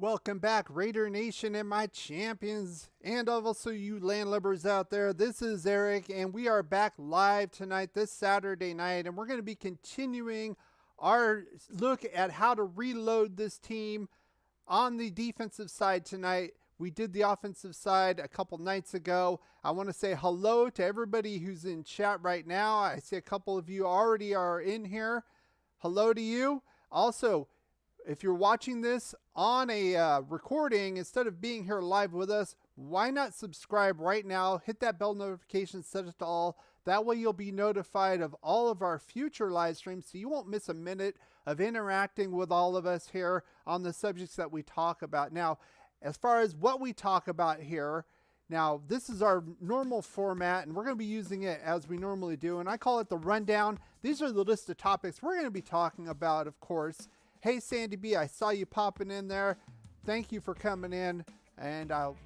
Welcome back, Raider Nation and my champions, and also you landlubbers out there. This is Eric, and we are back live tonight, this Saturday night, and we're going to be continuing our look at how to reload this team on the defensive side tonight. We did the offensive side a couple nights ago. I want to say hello to everybody who's in chat right now. I see a couple of you already are in here. Hello to you. Also, if you're watching this on a recording, instead of being here live with us, why not subscribe right now? Hit that bell notification, set it to all. That way you'll be notified of all of our future live streams, so you won't miss a minute of interacting with all of us here on the subjects that we talk about. Now, as far as what we talk about here, now this is our normal format, and we're going to be using it as we normally do, and I call it the rundown. These are the list of topics we're going to be talking about, of course. Hey, Sandy B, I saw you popping in there. Thank you for coming in, and I'll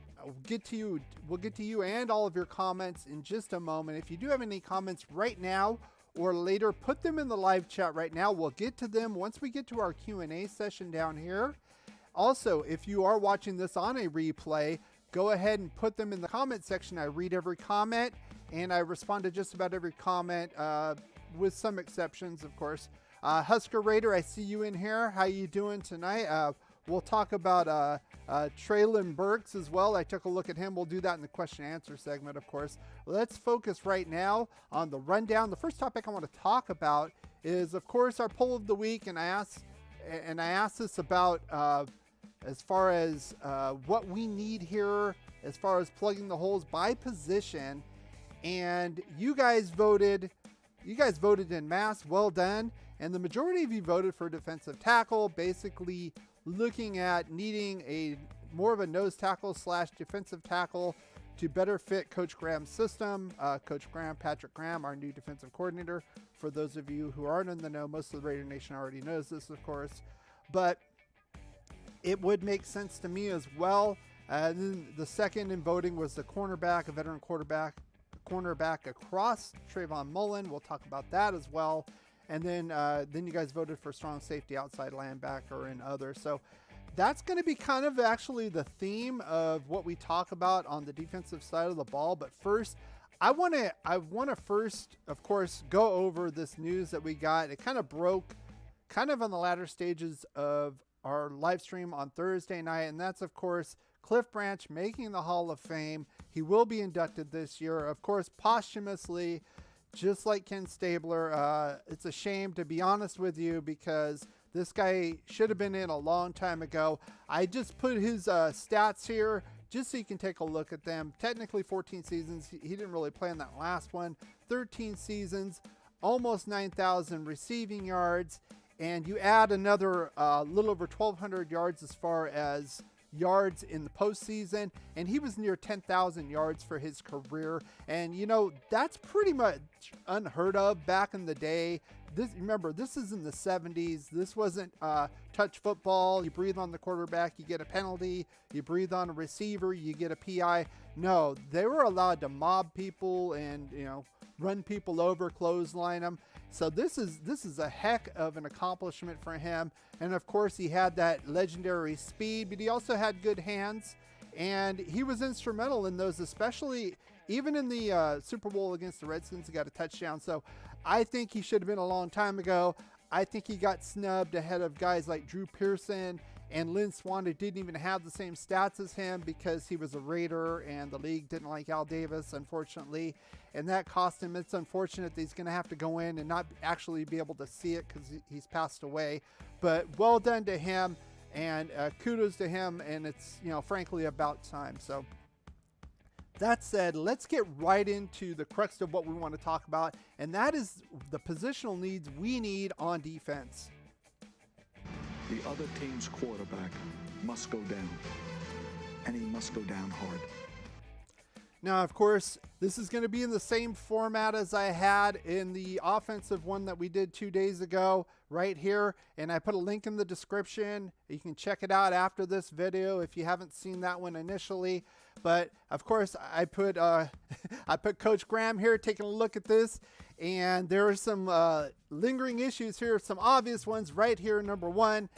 get to you. We'll get to you and all of your comments in just a moment. If you do have any comments right now or later, put them in the live chat right now. We'll get to them once we get to our Q&A session down here. Also, if you are watching this on a replay, go ahead and put them in the comment section. I read every comment, and I respond to just about every comment, with some exceptions, of course. Husker Raider, I see you in here. How you doing tonight? We'll talk about Traylon Burks as well. I took a look at him. We'll do that in the question and answer segment, of course. Let's focus right now on the rundown. The first topic I want to talk about is, of course, our poll of the week, and I asked this about as far as what we need here as far as plugging the holes by position, and you guys voted en masse. Well done. And the majority of you voted for defensive tackle, basically looking at needing a more of a nose tackle / defensive tackle to better fit Coach Graham's system. Coach Graham, Patrick Graham, our new defensive coordinator. For those of you who aren't in the know, most of the Raider Nation already knows this, of course. But it would make sense to me as well. Then the second in voting was the cornerback, a veteran cornerback across Trayvon Mullen. We'll talk about that as well. And then you guys voted for strong safety, outside linebacker, and others. So that's going to be kind of actually the theme of what we talk about on the defensive side of the ball. But first, I want to first, of course, go over this news that we got. It kind of broke kind of on the latter stages of our live stream on Thursday night. And that's, of course, Cliff Branch making the Hall of Fame. He will be inducted this year, of course, posthumously, just like Ken Stabler. It's a shame, to be honest with you, because this guy should have been in a long time ago. I just put his stats here just so you can take a look at them. Technically 14 seasons. He didn't really play in that last one. 13 seasons, almost 9,000 receiving yards. And you add another little over 1,200 yards as far as yards in the postseason, and he was near 10,000 yards for his career. And you know, that's pretty much unheard of back in the day. Remember, this is in the 70s. This wasn't touch football. You breathe on the quarterback, you get a penalty. You breathe on a receiver, you get a PI. No, they were allowed to mob people and, you know, run people over, clothesline them. So this is a heck of an accomplishment for him. And of course, he had that legendary speed, but he also had good hands, and he was instrumental in those, especially even in the Super Bowl against the Redskins. He got a touchdown. So I think he should have been a long time ago. I think he got snubbed ahead of guys like Drew Pearson and Lynn Swann, who didn't even have the same stats as him because he was a Raider and the league didn't like Al Davis, unfortunately. And that cost him. It's unfortunate that he's going to have to go in and not actually be able to see it because he's passed away. But well done to him, and kudos to him. And it's, you know, frankly, about time. So that said, let's get right into the crux of what we want to talk about, and that is the positional needs we need on defense. The other team's quarterback must go down, and he must go down hard. Now, of course, this is going to be in the same format as I had in the offensive one that we did 2 days ago right here. And I put a link in the description. You can check it out after this video if you haven't seen that one initially. But of course, I put Coach Graham here taking a look at this. And there are some lingering issues here, some obvious ones right here. Number one,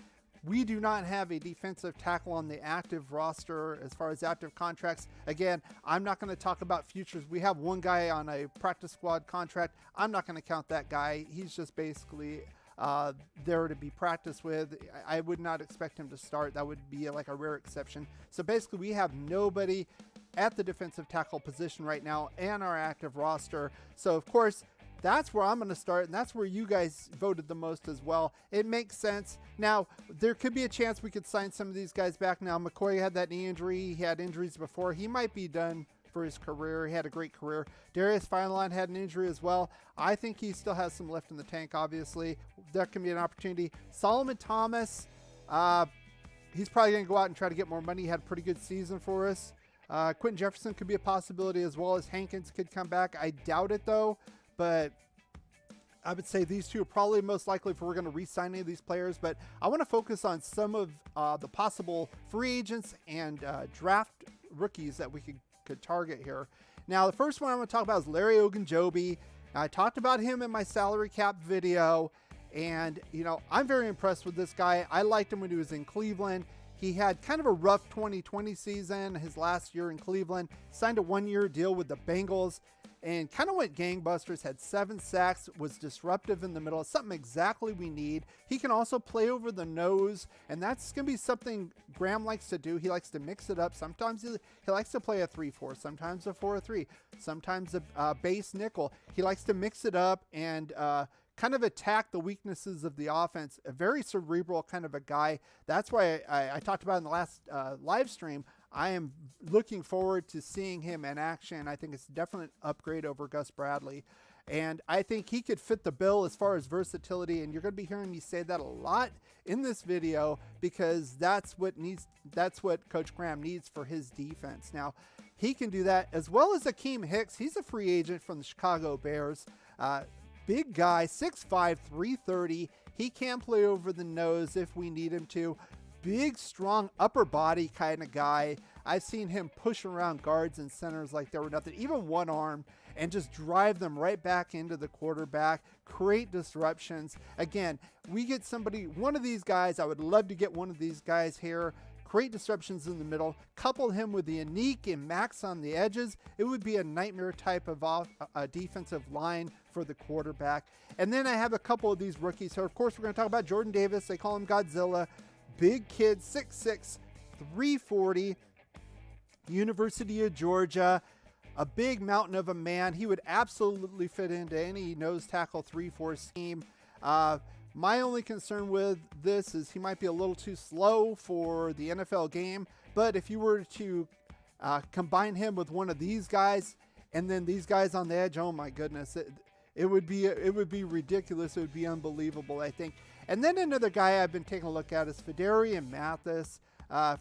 we do not have a defensive tackle on the active roster as far as active contracts. Again, I'm not going to talk about futures. We have one guy on a practice squad contract. I'm not going to count that guy. He's just basically there to be practiced with. I would not expect him to start. That would be like a rare exception. So basically, we have nobody at the defensive tackle position right now and our active roster. So of course, that's where I'm going to start, and that's where you guys voted the most as well. It makes sense. Now, there could be a chance we could sign some of these guys back now. McCoy had that knee injury. He had injuries before. He might be done for his career. He had a great career. Darius Feinlein had an injury as well. I think he still has some left in the tank, obviously. That can be an opportunity. Solomon Thomas, he's probably going to go out and try to get more money. He had a pretty good season for us. Quentin Jefferson could be a possibility, as well as Hankins could come back. I doubt it, though. But I would say these two are probably most likely if we're going to re-sign any of these players. But I want to focus on some of the possible free agents and draft rookies that we could target here. Now, the first one I'm going to talk about is Larry Ogen. I talked about him in my salary cap video. And, you know, I'm very impressed with this guy. I liked him when he was in Cleveland. He had kind of a rough 2020 season, his last year in Cleveland. Signed a one-year deal with the Bengals and kind of went gangbusters, had 7 sacks, was disruptive in the middle, something exactly we need. He can also play over the nose, and that's going to be something Graham likes to do. He likes to mix it up. Sometimes he likes to play a 3-4, sometimes a 4-3, sometimes a base nickel. He likes to mix it up and kind of attack the weaknesses of the offense. A very cerebral kind of a guy. That's why I talked about in the last live stream. I am looking forward to seeing him in action. I think it's definitely an upgrade over Gus Bradley. And I think he could fit the bill as far as versatility. And you're going to be hearing me say that a lot in this video because that's what Coach Graham needs for his defense. Now, he can do that as well as Akeem Hicks. He's a free agent from the Chicago Bears. Big guy, 6'5", 330. He can play over the nose if we need him to. Big, strong, upper body kind of guy. I've seen him push around guards and centers like they were nothing, even one arm, and just drive them right back into the quarterback, create disruptions. Again, we get one of these guys. I would love to get one of these guys here. Create disruptions in the middle, couple him with the Unique and Max on the edges. It would be a nightmare type of defensive line for the quarterback. And then I have a couple of these rookies. So, of course, we're going to talk about Jordan Davis. They call him Godzilla. Big kid, 6'6", 340, University of Georgia. A big mountain of a man. He would absolutely fit into any nose tackle 3-4 scheme. My only concern with this is he might be a little too slow for the NFL game. But if you were to combine him with one of these guys and then these guys on the edge, oh my goodness, it would be ridiculous. It would be unbelievable, I think. And then another guy I've been taking a look at is Vaderian Mathis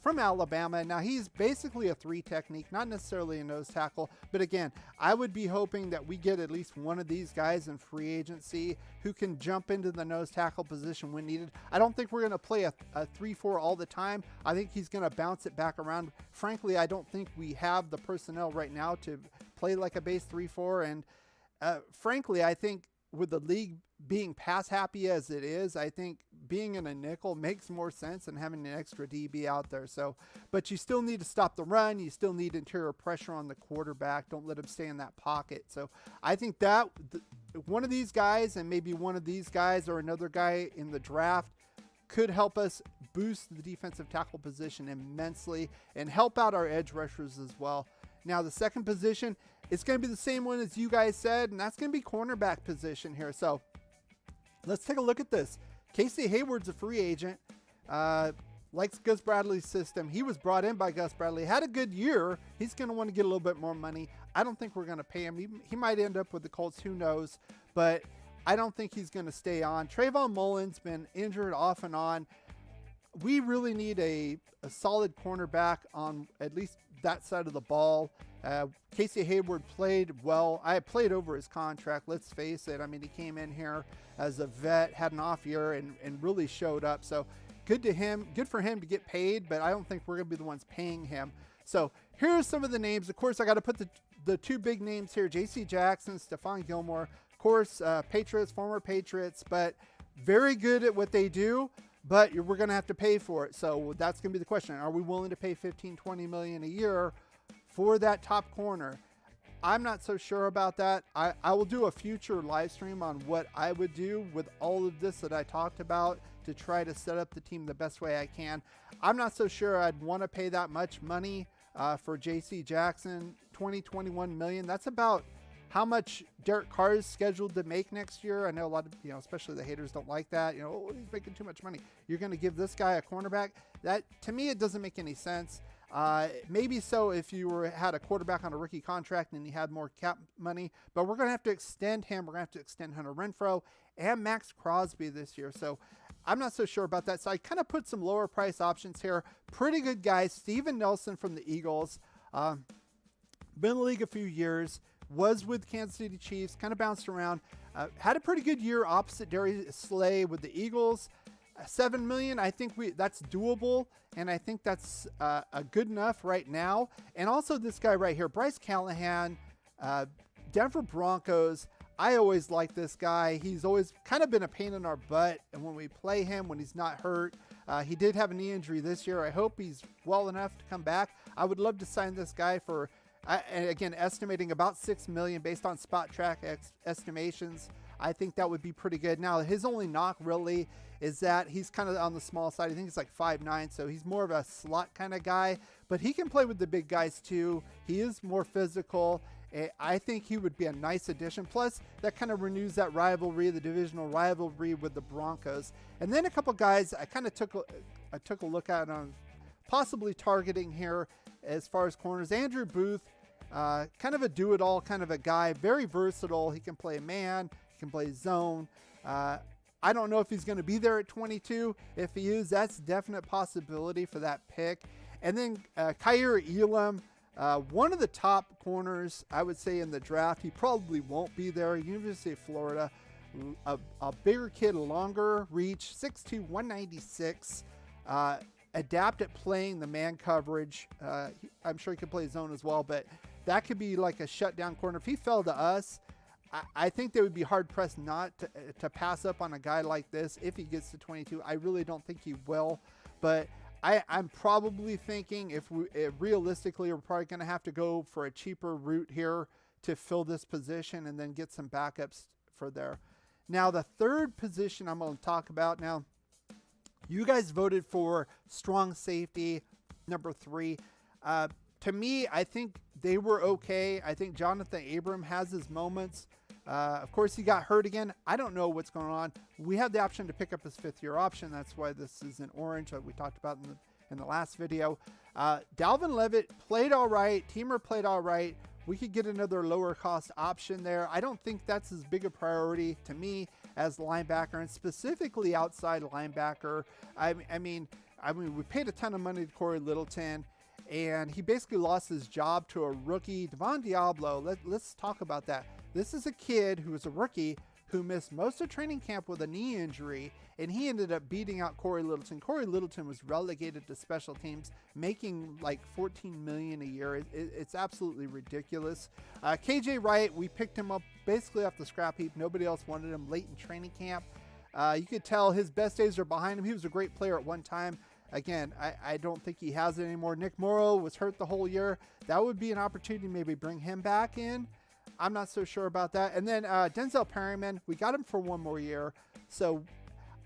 from Alabama. Now, he's basically a 3 technique, not necessarily a nose tackle. But again, I would be hoping that we get at least one of these guys in free agency who can jump into the nose tackle position when needed. I don't think we're going to play a 3-4 all the time. I think he's going to bounce it back around. Frankly, I don't think we have the personnel right now to play like a base 3-4. And frankly, I think with the league being pass happy as it is, I think being in a nickel makes more sense than having an extra DB out there. So, but you still need to stop the run. You still need interior pressure on the quarterback. Don't let him stay in that pocket. So I think that one of these guys and maybe one of these guys or another guy in the draft could help us boost the defensive tackle position immensely and help out our edge rushers as well. Now, the second position, it's going to be the same one as you guys said, and that's going to be cornerback position here. So let's take a look at this. Casey Hayward's a free agent, likes Gus Bradley's system. He was brought in by Gus Bradley, had a good year. He's going to want to get a little bit more money. I don't think we're going to pay him. He might end up with the Colts, who knows, but I don't think he's going to stay on. Trayvon Mullen's been injured off and on. We really need a solid cornerback on at least that side of the ball. Casey Hayward played well. I played over his contract, let's face it. I mean, he came in here as a vet, had an off year, and really showed up. So good to him. Good for him to get paid, but I don't think we're going to be the ones paying him. So here's some of the names. Of course, I got to put the two big names here, J.C. Jackson, Stephon Gilmore. Of course, Patriots, former Patriots, but very good at what they do. but we're going to have to pay for it. So that's going to be the question. Are we willing to pay 15, 20 million a year for that top corner? I'm not so sure about that. I will do a future live stream on what I would do with all of this that I talked about to try to set up the team the best way I can. I'm not so sure I'd want to pay that much money for J.C. Jackson, 21 million. That's about how much Derek Carr is scheduled to make next year. I know a lot of, especially the haters don't like that. Oh, he's making too much money. You're going to give this guy a cornerback? That, to me, it doesn't make any sense. Maybe so if you had a quarterback on a rookie contract and you had more cap money, but we're going to have to extend him. We're going to have to extend Hunter Renfrow and Max Crosby this year. So I'm not so sure about that. So I kind of put some lower price options here. Pretty good guys. Steven Nelson from the Eagles. Been in the league a few years. Was with Kansas City Chiefs. Kind of bounced around. Had a pretty good year opposite Darius Slay with the Eagles. $7 million, I think that's doable, and I think that's a good enough right now. And also this guy right here, Bryce Callahan, Denver Broncos. I always like this guy. He's always kind of been a pain in our butt, and when we play him, when he's not hurt, he did have a knee injury this year. I hope he's well enough to come back. I would love to sign this guy for, and again, estimating about $6 million based on Spot Track estimations. I think that would be pretty good. Now, his only knock really is that he's kind of on the small side. I think he's like 5'9", so he's more of a slot kind of guy, but he can play with the big guys too. He is more physical. I think he would be a nice addition. Plus, that kind of renews that rivalry, the divisional rivalry with the Broncos. And then a couple guys I kind of took a look at on possibly targeting here as far as corners. Andrew Booth, kind of a do-it-all kind of a guy, very versatile. He can play man, he can play zone. I don't know if he's going to be there at 22. If he is, that's a definite possibility for that pick. And then Kaiir Elam, one of the top corners, I would say, in the draft. He probably won't be there. University of Florida, a bigger kid, longer reach, 6'2", 196. Adept at playing the man coverage. I'm sure he could play zone as well, but that could be like a shutdown corner. If he fell to us, I think they would be hard-pressed not to pass up on a guy like this if he gets to 22. I really don't think he will, but I'm probably thinking if realistically, we're probably going to have to go for a cheaper route here to fill this position and then get some backups for there. Now, the third position I'm going to talk about now, you guys voted for strong safety, number 3. To me, I think they were okay. I think Jonathan Abram has his moments. Of course, he got hurt again. I don't know what's going on. We have the option to pick up his 5th-year option. That's why this is in orange that we talked about in the last video. Dalvin Levitt played all right. Teamer played all right. We could get another lower cost option there. I don't think that's as big a priority to me as linebacker, and specifically outside linebacker. I mean, we paid a ton of money to Corey Littleton, and he basically lost his job to a rookie, Devon Diablo. Let's talk about that. This is a kid who is a rookie who missed most of training camp with a knee injury, and he ended up beating out Corey Littleton. Corey Littleton was relegated to special teams, making like $14 million a year. It's absolutely ridiculous. KJ Wright, we picked him up basically off the scrap heap. Nobody else wanted him late in training camp. You could tell his best days are behind him. He was a great player at one time. Again, I don't think he has it anymore. Nick Morrow was hurt the whole year. That would be an opportunity to maybe bring him back in. I'm not so sure about that. And then Denzel Perryman, we got him for one more year. So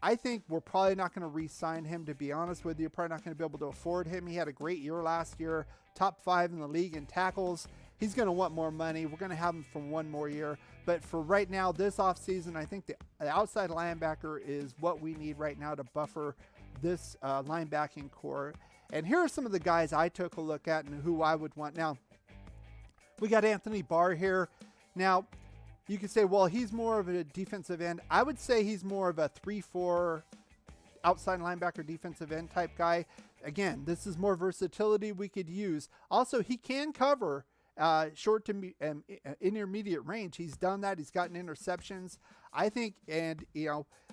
I think we're probably not going to re-sign him, to be honest with you. Probably not going to be able to afford him. He had a great year last year, top 5 in the league in tackles. He's going to want more money. We're going to have him for one more year. But for right now, this offseason, I think the outside linebacker is what we need right now to buffer this linebacking core. And here are some of the guys I took a look at and who I would want. Now, we got Anthony Barr here. Now, you could say, well, he's more of a defensive end. I would say he's more of a 3-4 outside linebacker defensive end type guy. Again, this is more versatility we could use. Also, he can cover short to intermediate range. He's done that. He's gotten interceptions. I think, and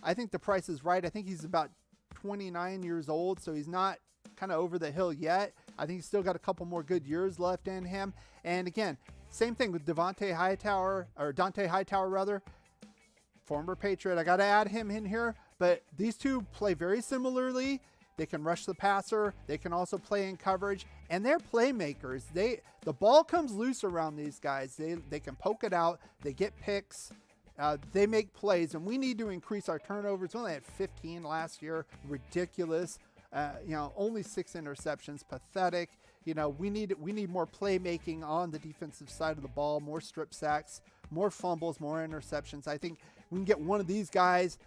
I think the price is right. I think he's about 29 years old, so he's not kind of over the hill yet. I think he's still got a couple more good years left in him. And again, same thing with Dante Hightower, former Patriot. I got to add him in here. but these two play very similarly. They can rush the passer. They can also play in coverage, and they're playmakers. The ball comes loose around these guys. They can poke it out. They get picks. They make plays, and we need to increase our turnovers. We only had 15 last year. Ridiculous. Only 6 interceptions. Pathetic. We need more playmaking on the defensive side of the ball, more strip sacks, more fumbles, more interceptions. I think we can get one of these guys,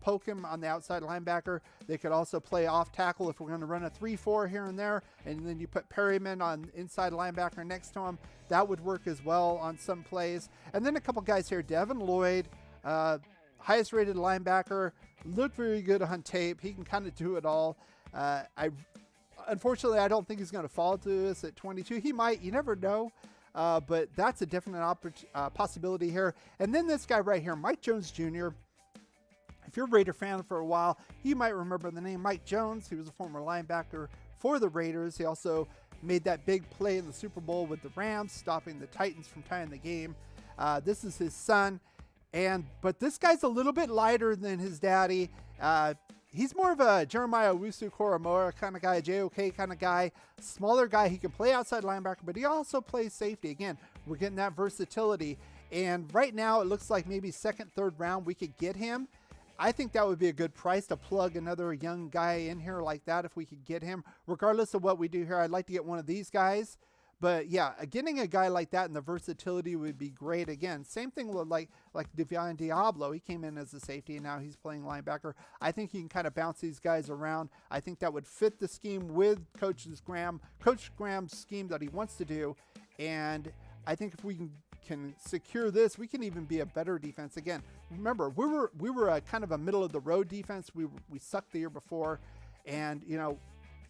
poke him on the outside linebacker. They could also play off tackle if we're going to run a 3-4 here and there, and then you put Perryman on inside linebacker next to him. That would work as well on some plays. And then a couple guys here, Devin Lloyd, highest rated linebacker, looked very good on tape. He can kind of do it all. Unfortunately, I don't think he's going to fall to this at 22. He might, you never know. But that's a definite possibility here. And then this guy right here, Mike Jones Jr. If you're a Raider fan for a while, you might remember the name Mike Jones. He was a former linebacker for the Raiders. He also made that big play in the Super Bowl with the Rams, stopping the Titans from tying the game. This is his son. But this guy's a little bit lighter than his daddy. He's more of a Jeremiah Owusu-Koramoah kind of guy, a JOK kind of guy, smaller guy. He can play outside linebacker, but he also plays safety. Again, we're getting that versatility. And right now, it looks like maybe second, third round, we could get him. I think that would be a good price to plug another young guy in here like that if we could get him. Regardless of what we do here, I'd like to get one of these guys. But yeah, getting a guy like that and the versatility would be great. Again, same thing with like Devian Diablo. He came in as a safety and now he's playing linebacker. I think you can kind of bounce these guys around. I think that would fit the scheme with Coach Graham's scheme that he wants to do. And I think if we can secure this, we can even be a better defense. Again, remember, we were a kind of a middle of the road defense. We sucked the year before, and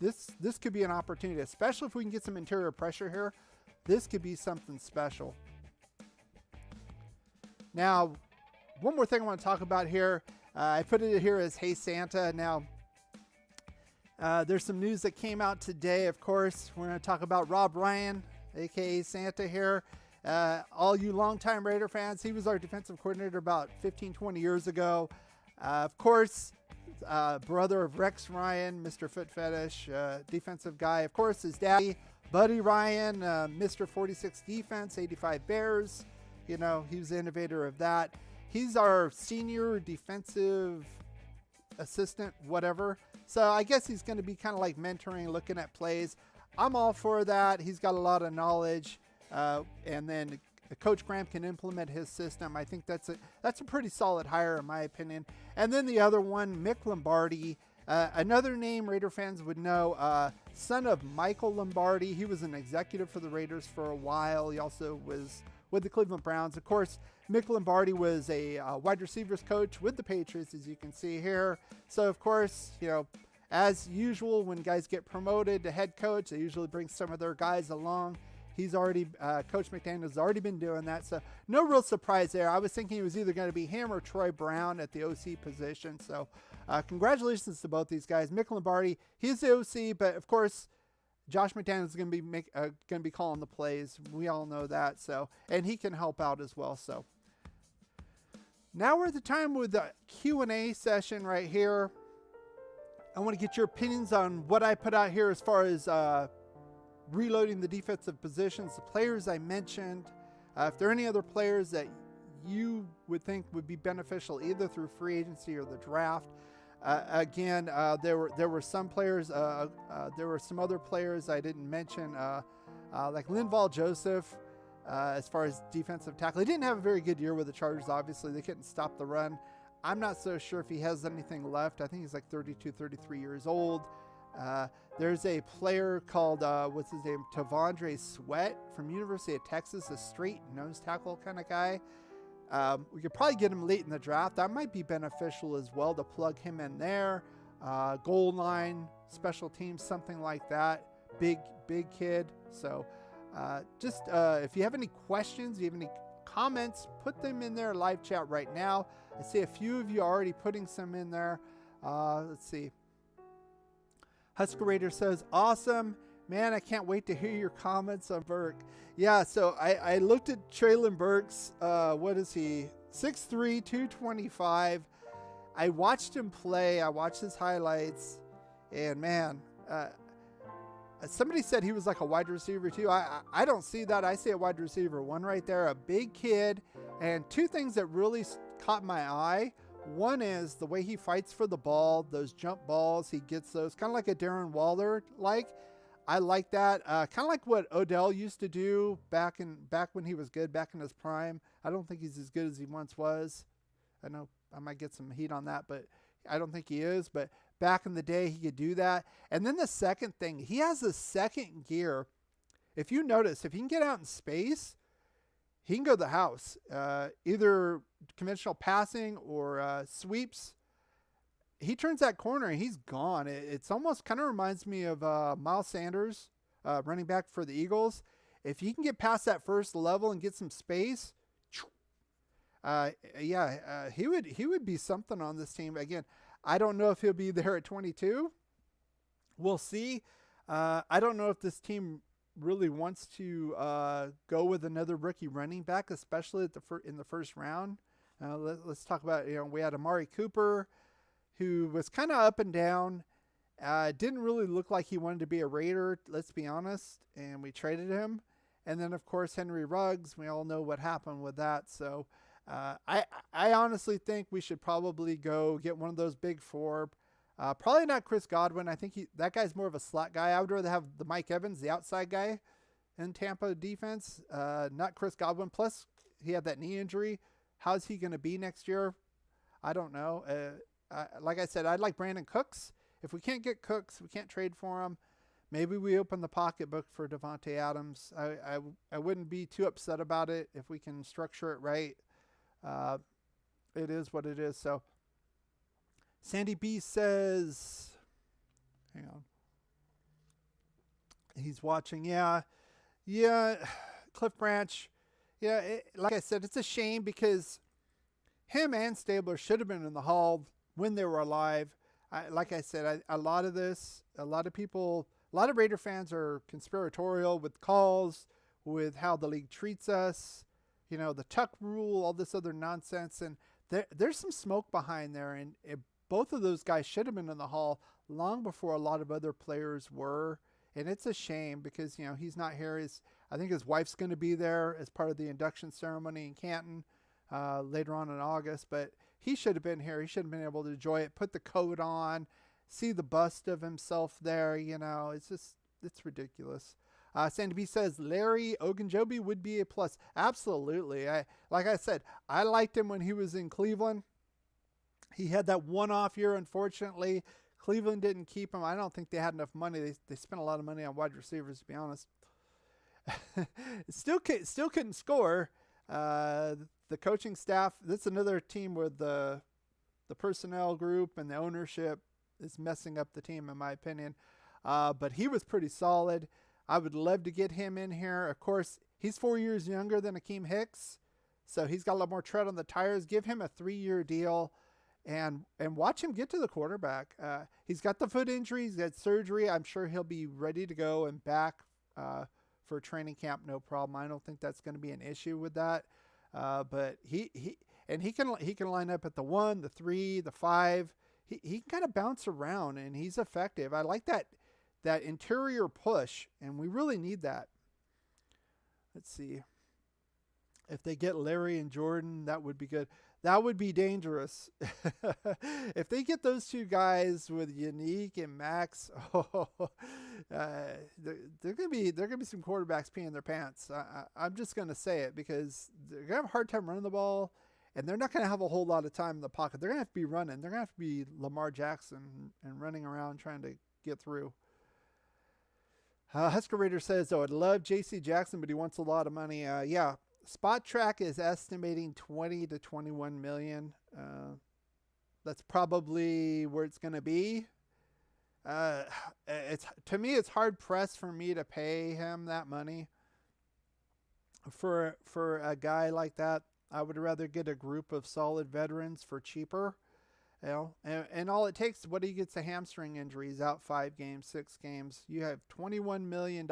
this could be an opportunity, especially if we can get some interior pressure here. This could be something special. Now, one more thing I want to talk about here. I put it here as Hey Santa. Now, there's some news that came out today. Of course, we're going to talk about Rob Ryan, aka Santa here. All you longtime Raider fans, he was our defensive coordinator about 15-20 years ago. Of course, brother of Rex Ryan, Mr. Foot Fetish, defensive guy. Of course, his daddy, Buddy Ryan, Mr. 46 Defense, 85 Bears. He was the innovator of that. He's our senior defensive assistant, whatever. So I guess he's going to be kind of like mentoring, looking at plays. I'm all for that. He's got a lot of knowledge. And then Coach Graham can implement his system. I think that's a pretty solid hire in my opinion. And then the other one, Mick Lombardi, another name Raider fans would know, son of Michael Lombardi. He was an executive for the Raiders for a while. He also was with the Cleveland Browns. Of course, Mick Lombardi was a wide receivers coach with the Patriots, as you can see here. So of course, as usual, when guys get promoted to head coach, they usually bring some of their guys along. He's already, Coach McDaniel's already been doing that. So no real surprise there. I was thinking it was either going to be him or Troy Brown at the OC position. So congratulations to both these guys. Mick Lombardi, he's the OC, but of course, Josh McDaniels is going to be calling the plays. We all know that. So, and he can help out as well. So now we're at the time with the Q&A session right here. I want to get your opinions on what I put out here as far as, reloading the defensive positions, the players I mentioned. If there are any other players that you would think would be beneficial either through free agency or the draft. Again, there were some players, there were some other players I didn't mention, like Linval Joseph, as far as defensive tackle. He didn't have a very good year with the Chargers, obviously. They couldn't stop the run. I'm not so sure if he has anything left. I think he's like 32, 33 years old. There's a player called, what's his name? Tavondre Sweat from University of Texas, a straight nose tackle kind of guy. We could probably get him late in the draft. That might be beneficial as well to plug him in there. Goal line, special teams, something like that. Big kid. So just if you have any questions, you have any comments, put them in there live chat right now. I see a few of you are already putting some in there. Let's see. Husker Raider says, awesome. Man, I can't wait to hear your comments on Burke. Yeah, so I looked at Traylon Burks. What is he? 6'3", 225. I watched him play. I watched his highlights, and man, somebody said he was like a wide receiver too. I don't see that. I see a wide receiver one right there, a big kid, and two things that really caught my eye. One is the way he fights for the ball, those jump balls. He gets those kind of like a Darren Waller like. I like that. Kind of like what Odell used to do back when he was good, back in his prime. I don't think he's as good as he once was. I know I might get some heat on that, but I don't think he is. But back in the day, he could do that. And then the second thing, he has a second gear. If you notice, if he can get out in space, he can go to the house. Either conventional passing or sweeps. He turns that corner and he's gone. It's almost kind of reminds me of Miles Sanders, running back for the Eagles. If he can get past that first level and get some space, he would be something on this team. Again, I don't know if he'll be there at 22. We'll see. I don't know if this team really wants to go with another rookie running back, especially in the first round. Let's talk about, we had Amari Cooper, who was kind of up and down. Didn't really look like he wanted to be a Raider, let's be honest, and we traded him. And then, of course, Henry Ruggs. We all know what happened with that. So I honestly think we should probably go get one of those big four. Probably not Chris Godwin. I think that guy's more of a slot guy. I would rather have the Mike Evans, the outside guy in Tampa defense, not Chris Godwin. Plus, he had that knee injury. How's he going to be next year? I don't know. Like I said, I'd like Brandon Cooks. If we can't get Cooks, we can't trade for him. Maybe we open the pocketbook for Devontae Adams. I wouldn't be too upset about it if we can structure it right. It is what it is. So Sandy B says, hang on. He's watching. Yeah. Cliff Branch. Yeah. Like I said, it's a shame because him and Stabler should have been in the Hall when they were alive. Like I said, a lot of people, a lot of Raider fans are conspiratorial with calls, with how the league treats us, the Tuck rule, all this other nonsense. And there's some smoke behind there. And both of those guys should have been in the Hall long before a lot of other players were. And it's a shame because, he's not here. I think his wife's going to be there as part of the induction ceremony in Canton later on in August. But he should have been here. He should have been able to enjoy it, put the coat on, see the bust of himself there. It's ridiculous. Sandy B says, Larry Ogunjobi would be a plus. Absolutely. Like I said, I liked him when he was in Cleveland. He had that one-off year, unfortunately. Cleveland didn't keep him. I don't think they had enough money. They spent a lot of money on wide receivers, to be honest. Still couldn't score. The coaching staff, that's another team where the personnel group and the ownership is messing up the team, in my opinion. But he was pretty solid. I would love to get him in here. Of course, he's 4 years younger than Akeem Hicks, so he's got a lot more tread on the tires. Give him a 3-year deal and watch him get to the quarterback. He's got the foot injury. He's got surgery. I'm sure he'll be ready to go and back for training camp, no problem. I don't think that's going to be an issue with that. But he can line up at the 1, the 3, the 5. He can kind of bounce around, and he's effective. I like that interior push, and we really need that. Let's see. If they get Larry and Jordan, that would be good. That would be dangerous. If they get those two guys with Unique and Max, they're gonna be some quarterbacks peeing their pants. I'm just gonna say it because they're gonna have a hard time running the ball, and they're not gonna have a whole lot of time in the pocket. They're gonna have to be running. They're gonna have to be Lamar Jackson and running around trying to get through. Husker Raider says, I'd love J.C. Jackson, but he wants a lot of money. Yeah. Spot Track is estimating 20 to 21 million. That's probably where it's going to be. To me, it's hard pressed for me to pay him that money for a guy like that. I would rather get a group of solid veterans for cheaper. And all it takes, what he gets a hamstring injury, he's out 5 games, 6 games. You have $21 million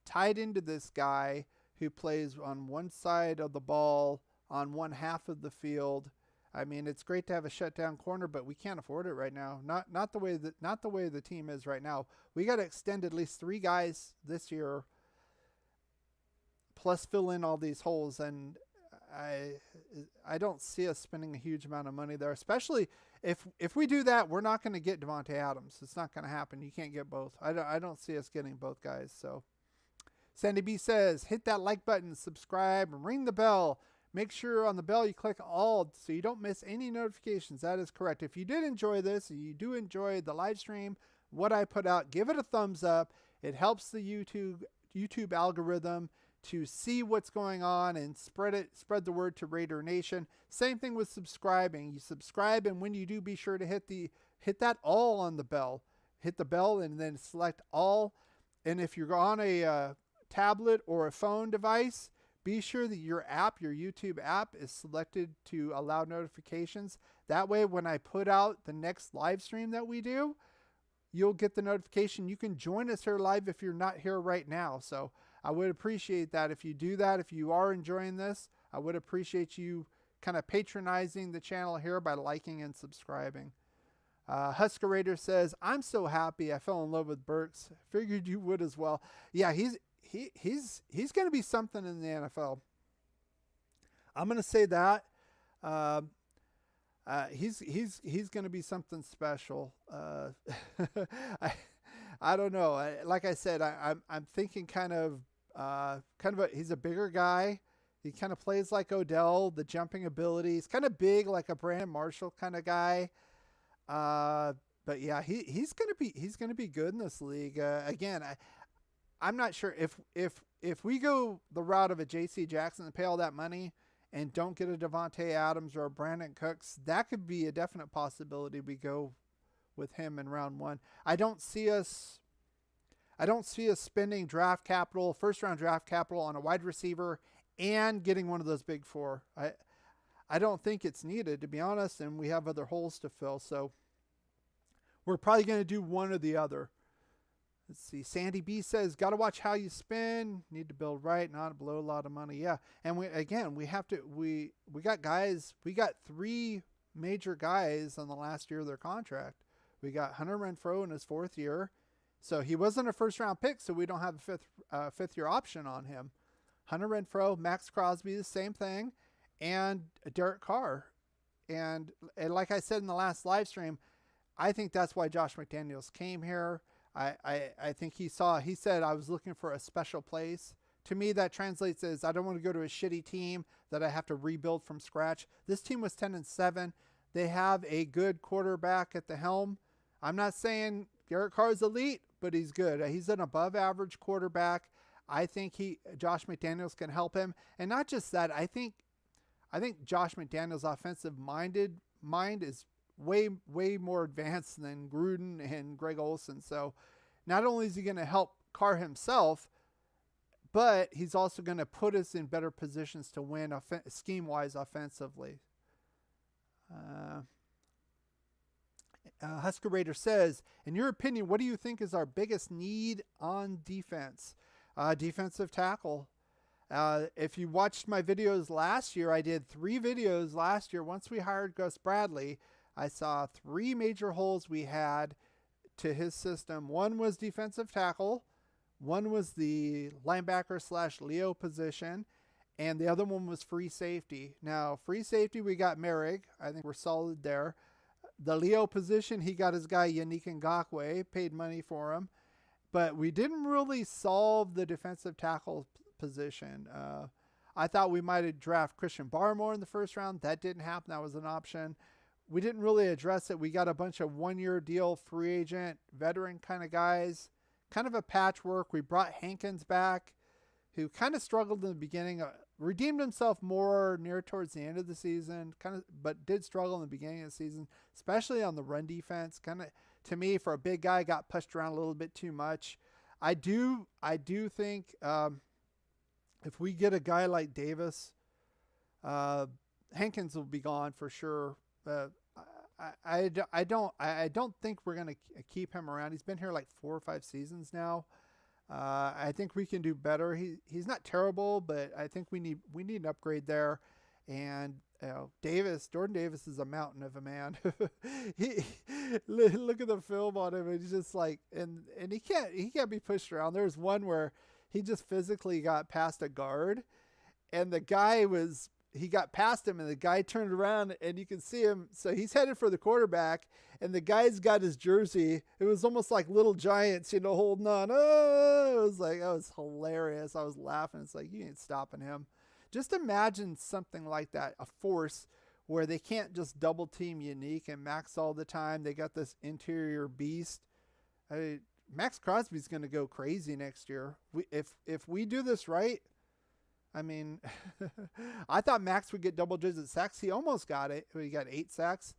tied into this guy who plays on one side of the ball on one half of the field. I mean, it's great to have a shutdown corner, but we can't afford it right now. Not the way the team is right now. We got to extend at least 3 guys this year, plus fill in all these holes. And I don't see us spending a huge amount of money there, especially if we do that. We're not going to get Devontae Adams. It's not going to happen. You can't get both. I don't see us getting both guys. So Sandy B says, hit that like button, subscribe, and ring the bell. Make sure on the bell you click all so you don't miss any notifications. That is correct. If you did enjoy this, and you do enjoy the live stream, what I put out, give it a thumbs up. It helps the YouTube algorithm to see what's going on and spread the word to Raider Nation. Same thing with subscribing. You subscribe, and when you do, be sure to hit that all on the bell. Hit the bell and then select all. And if you're on a tablet or a phone device, be sure that your YouTube app is selected to allow notifications. That way, when I put out the next live stream that we do, you'll get the notification. You can join us here live if you're not here right now. So I would appreciate that if you do that. If you are enjoying this, I would appreciate you kind of patronizing the channel here by liking and subscribing. Husker Raider says, I'm so happy I fell in love with Burks. Figured you would as well. Yeah, he's going to be something in the NFL. I'm going to say that. He's going to be something special. I don't know. Like I said, I'm thinking he's a bigger guy. He kind of plays like Odell, the jumping ability. He's kind of big, like a Brandon Marshall kind of guy. But yeah, he's going to be good in this league. Again, I'm not sure if we go the route of a J.C. Jackson and pay all that money and don't get a Devontae Adams or a Brandon Cooks, that could be a definite possibility we go with him in round 1. I don't see us spending draft capital, first round draft capital on a wide receiver and getting one of those big 4. I don't think it's needed, to be honest, and we have other holes to fill. So we're probably going to do one or the other. Let's see. Sandy B says, got to watch how you spend. Need to build right, not blow a lot of money. Yeah. And we got guys. We got 3 major guys on the last year of their contract. We got Hunter Renfrow in his 4th year. So he wasn't a first round pick, so we don't have a fifth year option on him. Hunter Renfrow, Max Crosby, the same thing, and Derek Carr. And like I said in the last live stream, I think that's why Josh McDaniels came here. I think he said, I was looking for a special place. To me, that translates as I don't want to go to a shitty team that I have to rebuild from scratch. This team was 10-7. They have a good quarterback at the helm. I'm not saying Derek Carr is elite, but he's good. He's an above average quarterback. I think Josh McDaniels can help him. And not just that, I think Josh McDaniels' offensive mind is way more advanced than Gruden and Greg Olson. So not only is he going to help Carr himself, but he's also going to put us in better positions to win scheme-wise offensively. Husker Raider says, in your opinion, what do you think is our biggest need on defense? Defensive tackle. If you watched my videos last year, I did 3 videos last year. Once we hired Gus Bradley, I saw 3 major holes we had to his system. One was defensive tackle. One was the linebacker / Leo position. And the other one was free safety. Now, free safety, we got Merrick. I think we're solid there. The Leo position, he got his guy Yannick Ngakoue, paid money for him. But we didn't really solve the defensive tackle position. I thought we might have drafted Christian Barr more in the first round. That didn't happen. That was an option. We didn't really address it. We got a bunch of 1-year deal, free agent, veteran kind of guys, kind of a patchwork. We brought Hankins back, who kind of struggled in the beginning, redeemed himself more near towards the end of the season, but did struggle in the beginning of the season, especially on the run defense. Kind of, to me, for a big guy, got pushed around a little bit too much. I do think if we get a guy like Davis, Hankins will be gone for sure. I don't think we're going to keep him around. He's been here like 4 or 5 seasons now. I think we can do better. He's not terrible, but I think we need an upgrade there. And Jordan Davis is a mountain of a man. Look at the film on him. And he's just like, and he can't be pushed around. There's one where he just physically got past a guard, and the guy he got past him, and the guy turned around, and you can see him. So he's headed for the quarterback, and the guy's got his jersey. It was almost like Little Giants, holding on. Oh, it was like, that was hilarious. I was laughing. It's like, you ain't stopping him. Just imagine something like that, a force where they can't just double team Unique and Max all the time. They got this interior beast. Max Crosby's going to go crazy next year. If we do this right, I mean, I thought Max would get double-digit sacks. He almost got it. He got 8 sacks.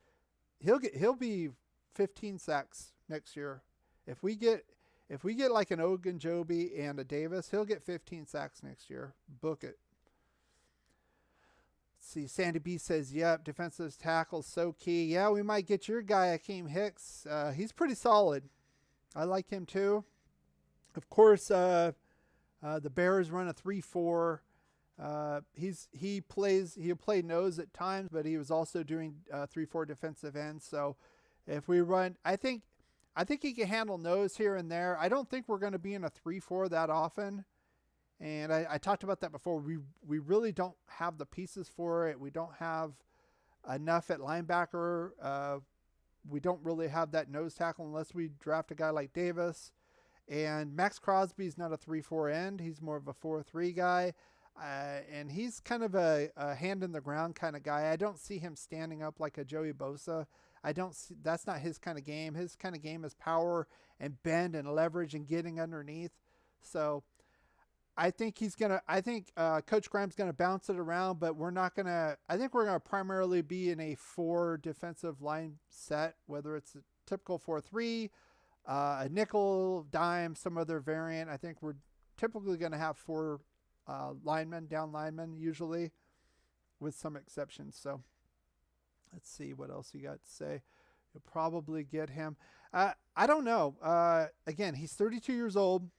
He'll be 15 sacks next year. If we get like an Ogen, Joby, and a Davis, he'll get 15 sacks next year. Book it. See, Sandy B says, yep, defensive tackle so key. Yeah, we might get your guy, Akeem Hicks. He's pretty solid. I like him too. Of course, the Bears run a 3-4. He'll play nose at times, but he was also doing 3-4 defensive ends. So if we run, I think he can handle nose here and there. I don't think we're going to be in a 3-4 that often. And I talked about that before. We really don't have the pieces for it. We don't have enough at linebacker. We don't really have that nose tackle unless we draft a guy like Davis. And Max Crosby's not a 3-4 end. He's more of a 4-3 guy. And he's kind of a hand in the ground kind of guy. I don't see him standing up like a Joey Bosa. That's not his kind of game. His kind of game is power and bend and leverage and getting underneath. So I think Coach Graham's going to bounce it around, but I think we're going to primarily be in a 4 defensive line set, whether it's a typical 4-3, a nickel, dime, some other variant. I think we're typically going to have 4 down linemen usually, with some exceptions. So let's see what else you got to say. You'll probably get him. I don't know. Again, he's 32 years old.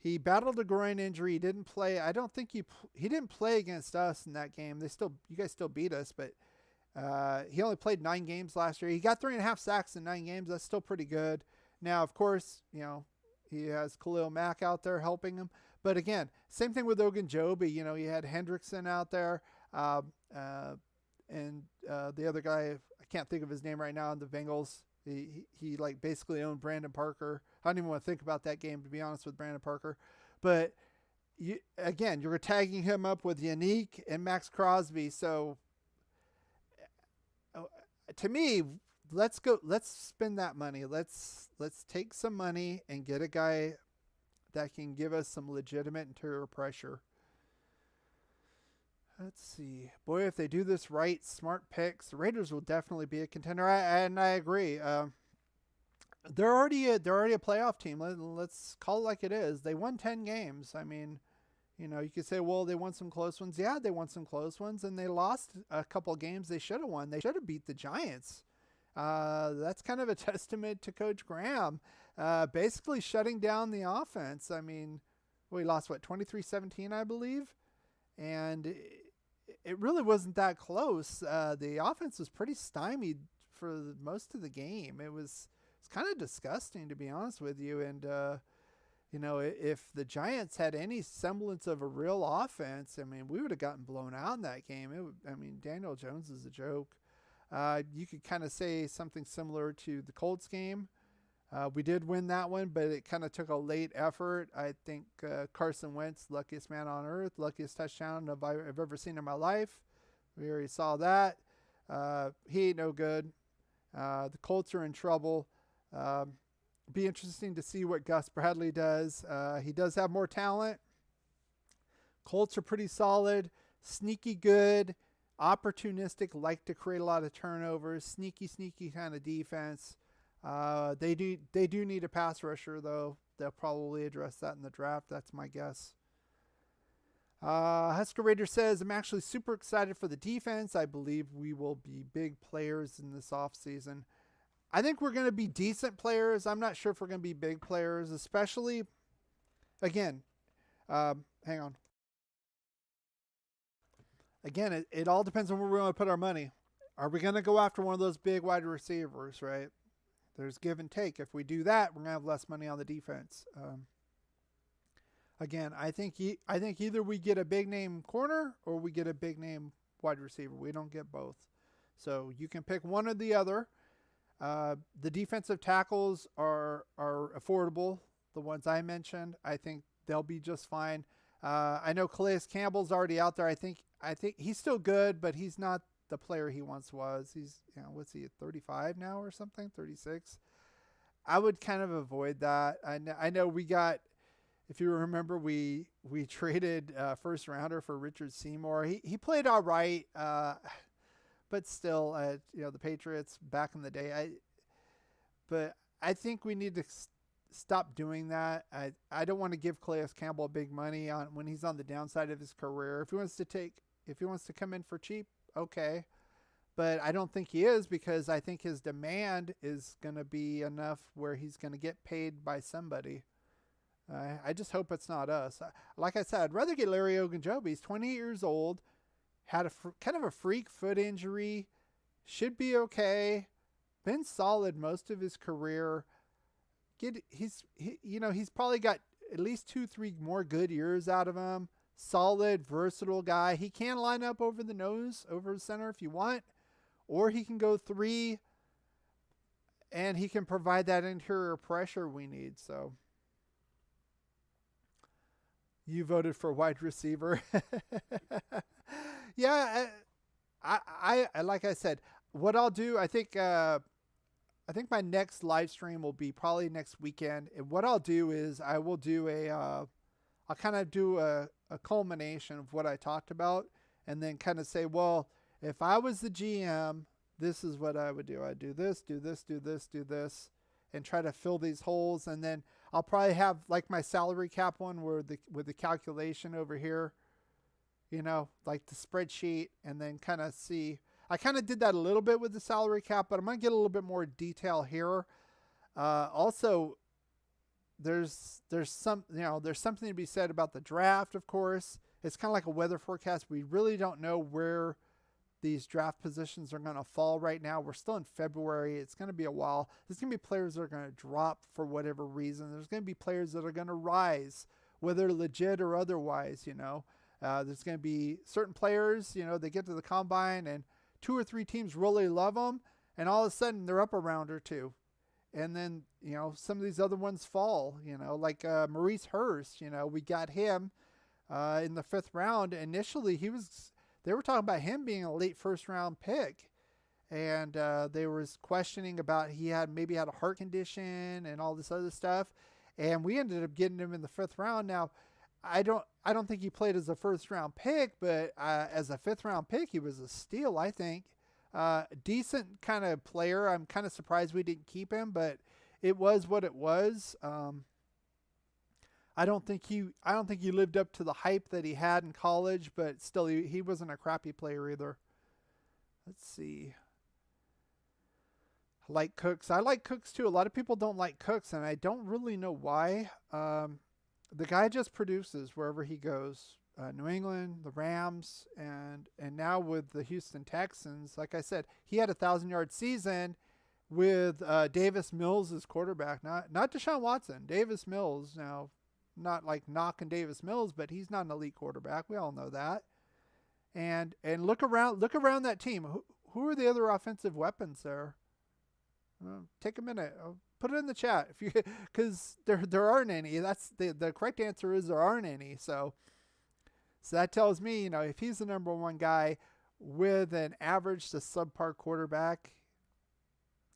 He battled a groin injury. He didn't play. I don't think he didn't play against us in that game. You guys still beat us, but he only played 9 games last year. He got 3.5 sacks in 9 games. That's still pretty good. Now, of course, he has Khalil Mack out there helping him. But again, same thing with Ogen Joby. He had Hendrickson out there, and the other guy, I can't think of his name right now, in the Bengals. He like basically owned Brandon Parker. I don't even want to think about that game, to be honest, with Brandon Parker. But you're tagging him up with Unique and Max Crosby. So to me, let's spend that money. Let's take some money and get a guy that can give us some legitimate interior pressure. Let's see. Boy, if they do this right, smart picks, the Raiders will definitely be a contender. And I agree. They're already a playoff team. Let's call it like it is. They won 10 games. I mean, you could say, well, they won some close ones. Yeah, they won some close ones, and they lost a couple of games they should have won. They should have beat the Giants. That's kind of a testament to Coach Graham, basically shutting down the offense. I mean, we lost 23-17, I believe, and it really wasn't that close. The offense was pretty stymied for most of the game. It's kind of disgusting, to be honest with you. And if the Giants had any semblance of a real offense, I mean, we would have gotten blown out in that game. Daniel Jones is a joke. You could kind of say something similar to the Colts game. We did win that one, but it kind of took a late effort. I think Carson Wentz, luckiest man on earth, luckiest touchdown I've ever seen in my life. We already saw that. He ain't no good. The Colts are in trouble. Be interesting to see what Gus Bradley does. He does have more talent. Colts are pretty solid, sneaky good, opportunistic, like to create a lot of turnovers, sneaky kind of defense. They do need a pass rusher, though. They'll probably address that in the draft. That's my guess. Husker Raider says, I'm actually super excited for the defense. I believe we will be big players in this offseason. I think we're going to be decent players. I'm not sure if we're going to be big players, especially, again, hang on. again, it all depends on where we want to put our money. Are we going to go after one of those big wide receivers, right? There's give and take. If we do that, we're going to have less money on the defense. Again, I think either we get a big name corner or we get a big name wide receiver. We don't get both. So you can pick one or the other. The defensive tackles are affordable. The ones I mentioned, I think they'll be just fine. I know Calais Campbell's already out there. I think he's still good, but he's not the player he once was. He's, what's he, 35 now or something, 36. I would kind of avoid that. I know we got, if you remember, we traded first rounder for Richard Seymour. He played all right, but still, the Patriots back in the day. But I think we need to stop doing that. I don't want to give Calais Campbell big money on when he's on the downside of his career. If he wants to come in for cheap, okay. But I don't think he is, because I think his demand is going to be enough where he's going to get paid by somebody. I just hope it's not us. Like I said, I'd rather get Larry Ogunjobi. He's 28 years old, had a kind of a freak foot injury, should be okay, been solid most of his career. He's probably got at least 2-3 more good years out of him. Solid, versatile guy. He can line up over the nose, over the center if you want, or he can go 3, and he can provide that interior pressure we need. So you voted for wide receiver. Yeah, I like I said, what I'll do, I think my next live stream will be probably next weekend. And what I'll do is I will do I'll kind of do a culmination of what I talked about, and then kind of say, well, if I was the GM, this is what I would do. I'd do this, do this, do this, do this, and try to fill these holes. And then I'll probably have like my salary cap one with the calculation over here, like the spreadsheet, and then kind of see. I kind of did that a little bit with the salary cap, but I'm going to get a little bit more detail here. Also, there's something to be said about the draft, of course. It's kind of like a weather forecast. We really don't know where these draft positions are going to fall right now. We're still in February. It's going to be a while. There's going to be players that are going to drop for whatever reason. There's going to be players that are going to rise, whether legit or otherwise, There's going to be certain players, they get to the combine and 2 or 3 teams really love them, and all of a sudden they're up a round or 2. And then, some of these other ones fall, like Maurice Hurst, we got him in the 5th round. Initially, they were talking about him being a late first round pick. And they was questioning about he maybe had a heart condition and all this other stuff. And we ended up getting him in the 5th round. Now, I don't think he played as a first round pick, but as a 5th round pick, he was a steal, I think. Decent kind of player. I'm kind of surprised we didn't keep him, but it was what it was. I don't think he lived up to the hype that he had in college, but still he wasn't a crappy player either. Let's see. I like Cooks. I like Cooks too. A lot of people don't like Cooks, and I don't really know why. The guy just produces wherever he goes. New England, the Rams, and now with the Houston Texans. Like I said, he had a 1,000-yard season with Davis Mills as quarterback. Not Deshaun Watson. Davis Mills. Now, not like knocking Davis Mills, but he's not an elite quarterback. We all know that. And look around that team. Who are the other offensive weapons there? Take a minute. Put it in the chat because there aren't any. That's the correct answer is there aren't any. So that tells me, if he's the number one guy with an average to subpar quarterback,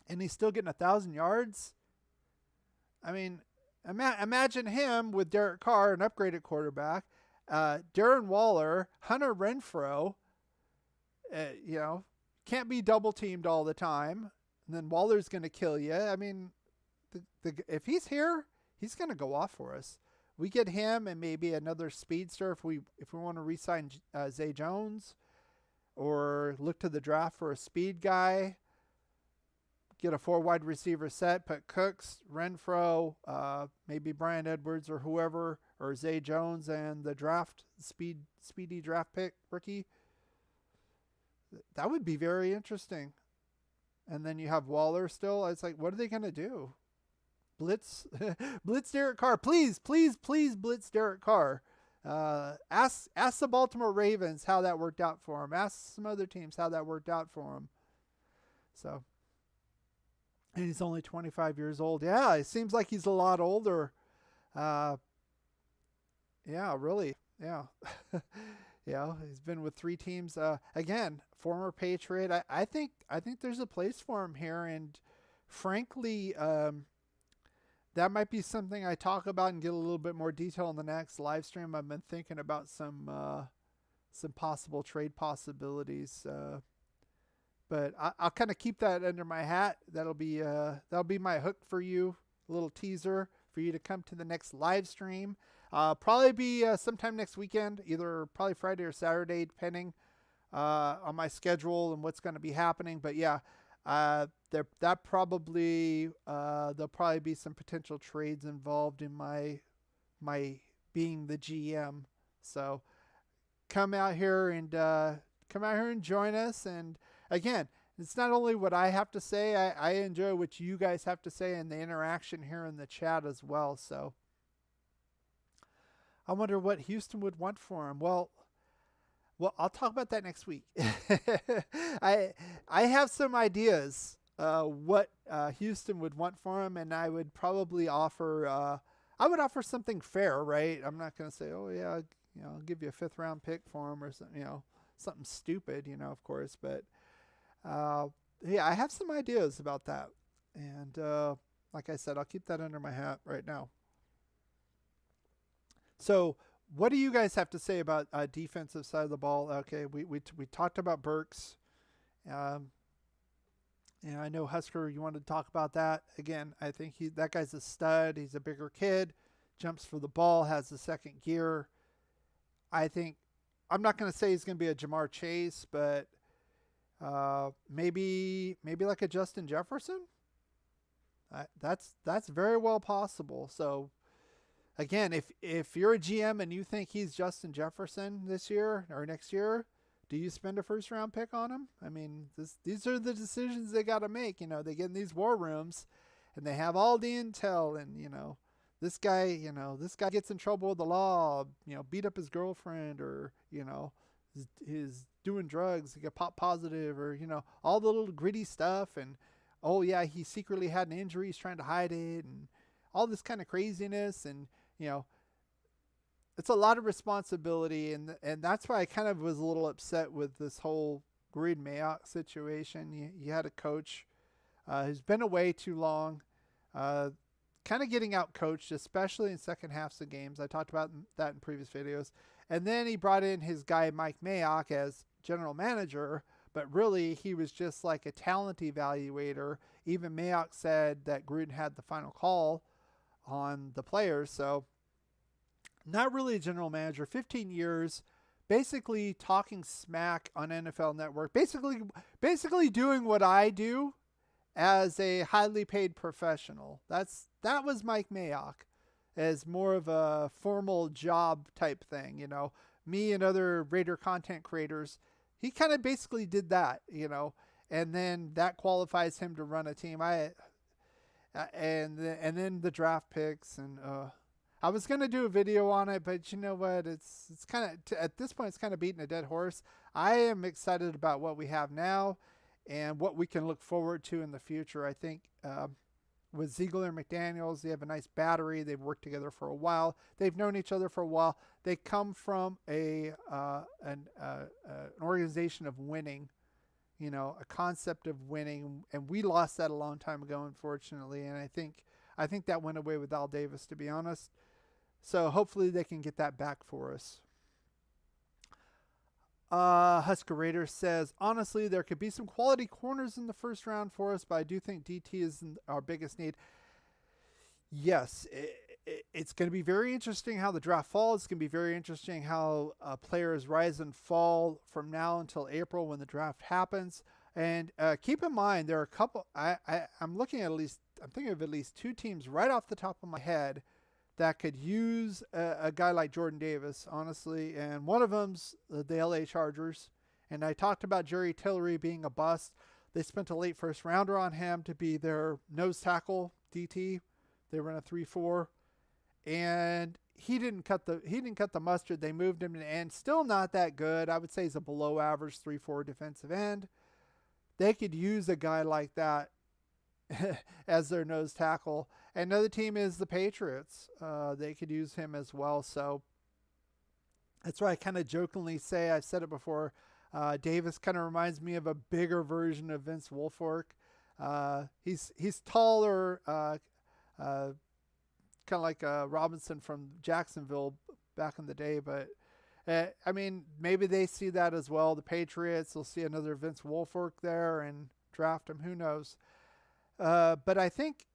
and he's still getting 1,000 yards. I mean, imagine him with Derek Carr, an upgraded quarterback, Darren Waller, Hunter Renfrow. Can't be double teamed all the time, and then Waller's going to kill you. I mean, if he's here, he's going to go off for us. We get him and maybe another speedster if we want to re-sign Zay Jones, or look to the draft for a speed guy. Get a 4 wide receiver set, put Cooks, Renfrow, maybe Brian Edwards or whoever, or Zay Jones and the speedy draft pick rookie. That would be very interesting. And then you have Waller still. It's like, what are they going to do? Blitz Derek Carr. Please blitz Derek Carr. Ask the Baltimore Ravens how that worked out for him. Ask some other teams how that worked out for him. So, and he's only 25 years old. Yeah, it seems like he's a lot older. Yeah, really. Yeah. Yeah, he's been with 3 teams. Again, former Patriot. I think there's a place for him here, and frankly, that might be something I talk about and get a little bit more detail in the next live stream. I've been thinking about some possible trade possibilities, but I'll kind of keep that under my hat. That'll be my hook for you, a little teaser for you to come to the next live stream. Probably be sometime next weekend, either probably Friday or Saturday, depending on my schedule and what's going to be happening. But yeah, there'll probably be some potential trades involved in my being the GM. So come out here and join us. And again, it's not only what I have to say. I enjoy what you guys have to say and the interaction here in the chat as well. So I wonder what Houston would want for him. Well, I'll talk about that next week. I have some ideas what Houston would want for him, and I would probably offer something fair, right? I'm not going to say, oh yeah, I'll give you a 5th round pick for him or something, something stupid, of course. But yeah, I have some ideas about that, and like I said, I'll keep that under my hat right now. So, what do you guys have to say about defensive side of the ball? Okay, we talked about Burks. And I know Husker, you wanted to talk about that. Again, I think that guy's a stud. He's a bigger kid, jumps for the ball, has the second gear. I think, I'm not going to say he's going to be a Jamar Chase, but maybe like a Justin Jefferson. That's very well possible. So, again, if you're a GM and you think he's Justin Jefferson this year or next year, do you spend a 1st round pick on him? I mean, these are the decisions they got to make. They get in these war rooms and they have all the intel, and this guy gets in trouble with the law, beat up his girlfriend, or is doing drugs, he got pop positive, or all the little gritty stuff, and oh yeah, he secretly had an injury, he's trying to hide it, and all this kind of craziness. And it's a lot of responsibility, and that's why I kind of was a little upset with this whole Gruden Mayock situation. You had a coach who's been away too long, kind of getting out coached, especially in second halves of games. I talked about that in previous videos. And then he brought in his guy Mike Mayock as general manager, but really he was just like a talent evaluator. Even Mayock said that Gruden had the final call on the players. So not really a general manager. 15 years, basically talking smack on NFL Network, basically doing what I do as a highly paid professional. That was Mike Mayock, as more of a formal job type thing. Me and other Raider content creators, he kind of basically did that, and then that qualifies him to run a team. And then the draft picks, and I was going to do a video on it, but you know what? It's kind of, at this point, it's kind of beating a dead horse. I am excited about what we have now and what we can look forward to in the future. I think with Ziegler and McDaniels, they have a nice battery. They've worked together for a while. They've known each other for a while. They come from an organization of winning, a concept of winning, and we lost that a long time ago, unfortunately. And I think that went away with Al Davis, to be honest. So hopefully they can get that back for us. Husker Raider says, honestly, there could be some quality corners in the first round for us, but I do think DT is our biggest need. Yes, it's going to be very interesting how the draft falls. It's going to be very interesting how players rise and fall from now until April when the draft happens. And keep in mind, there are a couple, I'm thinking of at least 2 teams right off the top of my head that could use a guy like Jordan Davis, honestly. And one of them's the LA Chargers, And I talked about Jerry Tillery being a bust. They spent a late first rounder on him to be their nose tackle DT. They were in a 3-4, and he didn't cut the mustard. They moved him to end. Still not that good. I would say he's a below average 3-4 defensive end. They could use a guy like that as their nose tackle. Another team is the Patriots. They could use him as well. So that's why I kind of jokingly say, I've said it before, Davis kind of reminds me of a bigger version of Vince Wilfork. He's taller, kind of like Robinson from Jacksonville back in the day. But, I mean, maybe they see that as well. The Patriots will see another Vince Wilfork there and draft him. Who knows? But I think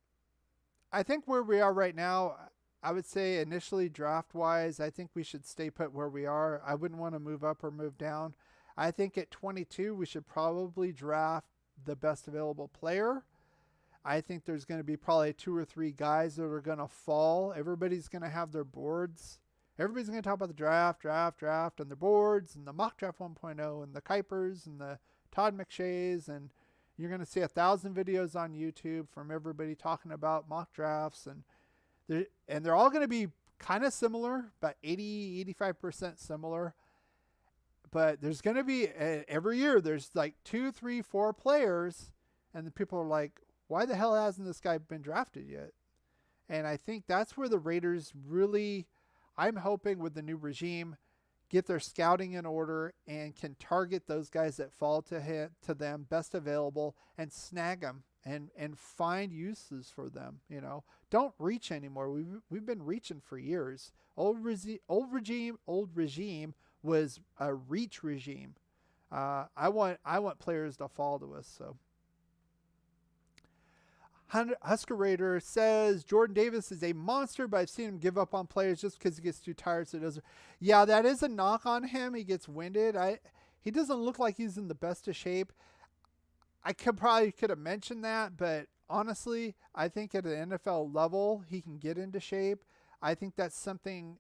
where we are right now, I would say initially draft-wise, I think we should stay put where we are. I wouldn't want to move up or move down. I think at 22, we should probably draft the best available player. I think there's going to be probably 2 or 3 guys that are going to fall. Everybody's going to have their boards. Everybody's going to talk about the draft, and the boards, and the mock draft 1.0, and the Kuipers, and the Todd McShays, and you're going to see 1,000 videos on YouTube from everybody talking about mock drafts, and they're all going to be kind of similar, about 85% similar. But there's going to be, every year, there's like 2, 3, 4 players, and the people are like, why the hell hasn't this guy been drafted yet? And I think that's where the Raiders really, I'm hoping with the new regime, get their scouting in order and can target those guys that fall to them, best available, and snag them and find uses for them. You know, don't reach anymore. We've been reaching for years. Old regime was a reach regime. I want players to fall to us. So Husker Raider says Jordan Davis is a monster, but I've seen him give up on players just because he gets too tired. So it doesn't. Yeah, that is a knock on him. He gets winded. He doesn't look like he's in the best of shape. I could have mentioned that, but honestly, I think at an NFL level, he can get into shape. I think that's something.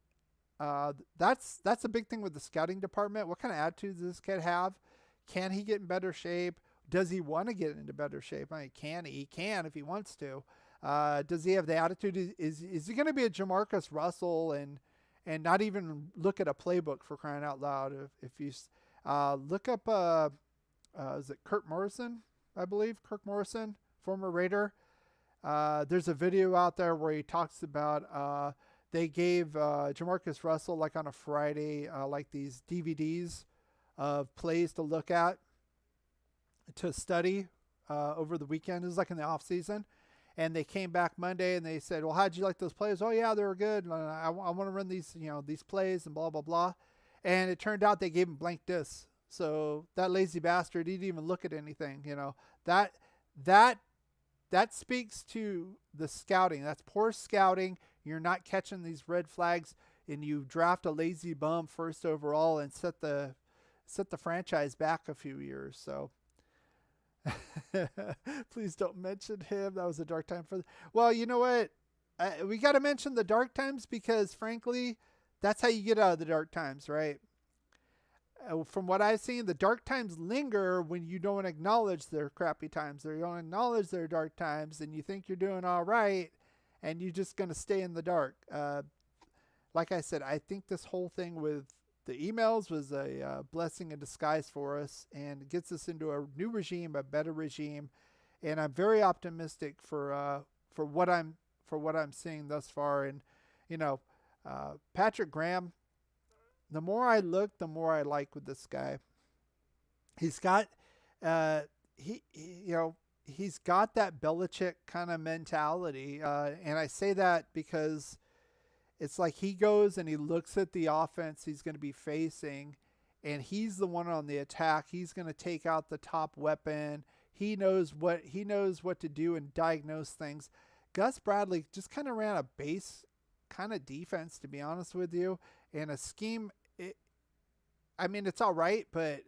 That's a big thing with the scouting department. What kind of attitude does this kid have? Can he get in better shape? Does he want to get into better shape? I mean, can he? He can if he wants to. Does he have the attitude? Is he going to be a Jamarcus Russell and not even look at a playbook, for crying out loud? If you look up, is it Kirk Morrison? I believe Kirk Morrison, former Raider. There's a video out there where he talks about they gave Jamarcus Russell, like on a Friday, like these DVDs of plays to look at, to study over the weekend. It was like in the off season, and they came back Monday and they said, well, how'd you like those plays? Oh yeah, they were good. I want to run these, these plays and blah, blah, blah. And it turned out they gave him blank discs. So that lazy bastard, he didn't even look at anything, that speaks to the scouting. That's poor scouting. You're not catching these red flags, and you draft a lazy bum first overall and set the franchise back a few years. So please don't mention him. That was a dark time for. Well, you know what? We got to mention the dark times because, frankly, that's how you get out of the dark times, right? From what I've seen, the dark times linger when you don't acknowledge their crappy times. Or you don't acknowledge their dark times, and you think you're doing all right, and you're just going to stay in the dark. Like I said, I think this whole thing with the emails was a blessing in disguise for us, and it gets us into a new regime, a better regime. And I'm very optimistic for what I'm seeing thus far. And Patrick Graham, the more I look, the more I like with this guy. He's got he's got that Belichick kind of mentality, and I say that because it's like he goes and he looks at the offense he's going to be facing, and he's the one on the attack. He's going to take out the top weapon. He knows what to do and diagnose things. Gus Bradley just kind of ran a base kind of defense, to be honest with you, and a scheme. It's all right, but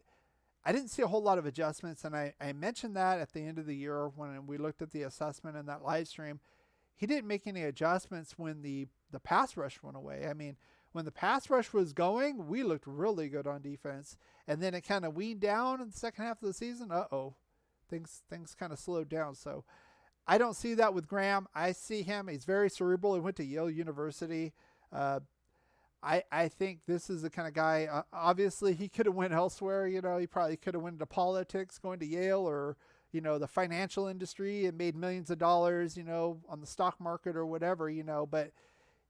I didn't see a whole lot of adjustments, and I mentioned that at the end of the year when we looked at the assessment in that live stream. He didn't make any adjustments when the pass rush went away. I mean, when the pass rush was going, we looked really good on defense. And then it kind of weaned down in the second half of the season. Things kind of slowed down. So I don't see that with Graham. I see him. He's very cerebral. He went to Yale University. I think this is the kind of guy, obviously he could have went elsewhere. He probably could have went into politics, going to Yale, or, the financial industry and made millions of dollars, on the stock market or whatever, but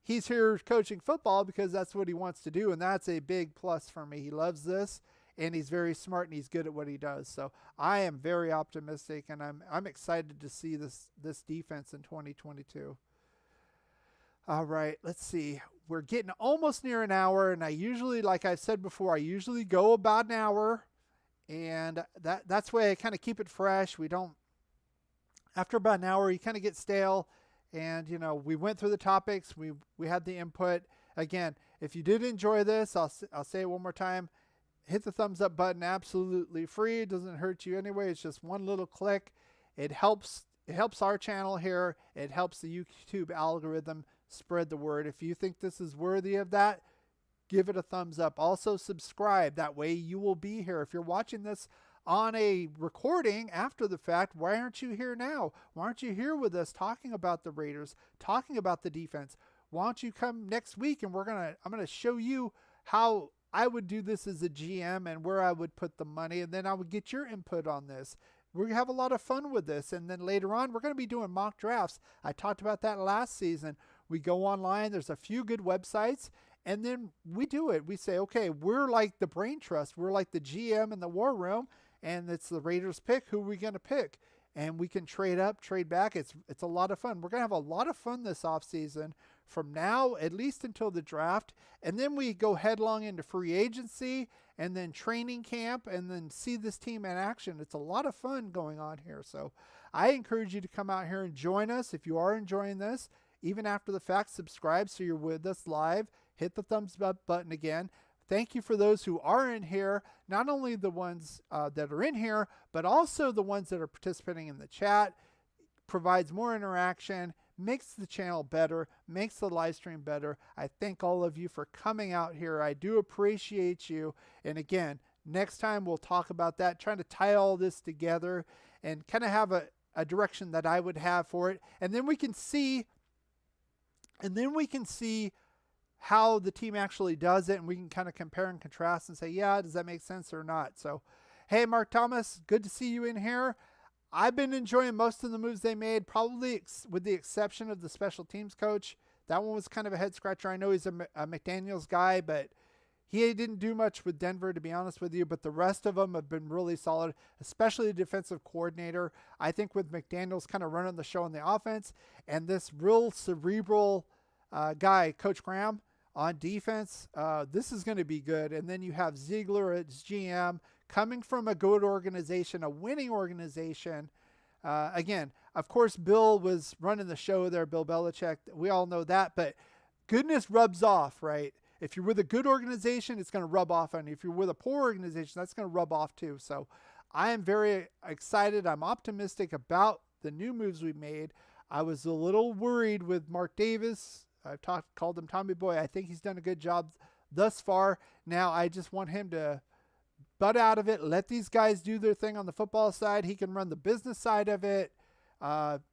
he's here coaching football because that's what he wants to do. And that's a big plus for me. He loves this, and he's very smart, and he's good at what he does. So I am very optimistic, and I'm excited to see this defense in 2022. All right, let's see. We're getting almost near an hour, and I usually, like I've said before, I usually go about an hour, and that's why I kind of keep it fresh. We don't, after about an hour, you kind of get stale, and, we went through the topics. We had the input. Again, if you did enjoy this, I'll say it one more time. Hit the thumbs up button, absolutely free. It doesn't hurt you anyway. It's just one little click. It helps our channel here. It helps the YouTube algorithm spread the word. If you think this is worthy of that, give it a thumbs up. Also subscribe. That way you will be here. If you're watching this on a recording after the fact, why aren't you here now? Why aren't you here with us talking about the Raiders, talking about the defense? Why don't you come next week, and I'm going to show you how I would do this as a GM and where I would put the money, and then I would get your input on this. We're going to have a lot of fun with this, and then later on, we're going to be doing mock drafts. I talked about that last season. We go online. There's a few good websites, and then we do it. We say, okay, we're like the brain trust. We're like the GM in the war room, and it's the Raiders pick. Who are we going to pick? And we can trade up, trade back. It's a lot of fun. We're going to have a lot of fun this offseason from now, at least until the draft. And then we go headlong into free agency and then training camp and then see this team in action. It's a lot of fun going on here. So I encourage you to come out here and join us. If you are enjoying this, even after the fact, subscribe so you're with us live. Hit the thumbs up button again. Thank you for those who are in here, not only the ones that are in here, but also the ones that are participating in the chat. Provides more interaction, makes the channel better, makes the live stream better. I thank all of you for coming out here. I do appreciate you. And again, next time we'll talk about that, trying to tie all this together and kind of have a direction that I would have for it. And then we can see how the team actually does it, and we can kind of compare and contrast and say, yeah, does that make sense or not? So, hey, Mark Thomas, good to see you in here. I've been enjoying most of the moves they made, probably with the exception of the special teams coach. That one was kind of a head scratcher. I know he's a McDaniels guy, but he didn't do much with Denver, to be honest with you, but the rest of them have been really solid, especially the defensive coordinator. I think with McDaniels kind of running the show on the offense and this real cerebral guy, Coach Graham, on defense, this is going to be good. And then you have Ziegler as GM, coming from a good organization, a winning organization. Again, of course, Bill was running the show there, Bill Belichick. We all know that, but goodness rubs off, right? If you're with a good organization, it's going to rub off on you. If you're with a poor organization, that's going to rub off too. So I am very excited. I'm optimistic about the new moves we made. I was a little worried with Mark Davis. I've called him Tommy Boy. I think he's done a good job thus far. Now I just want him to butt out of it. Let these guys do their thing on the football side. He can run the business side of it,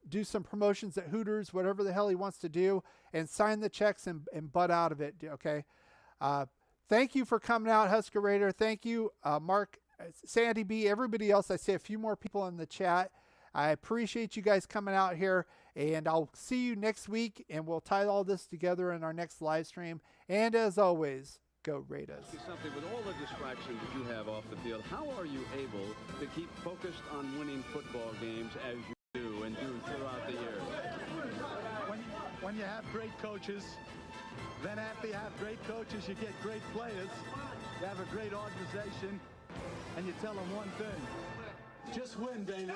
do some promotions at Hooters, whatever the hell he wants to do, and sign the checks and butt out of it. Okay. Thank you for coming out, Husker Raider. Thank you, Mark, Sandy B, everybody else. I see a few more people in the chat. I appreciate you guys coming out here, and I'll see you next week, and we'll tie all this together in our next live stream. And as always, go Raiders. Something with all the distractions that you have off the field, how are you able to keep focused on winning football games as you do and do throughout the year? When you have great coaches, then after you have great coaches, you get great players. You have a great organization, and you tell them one thing: just win, baby.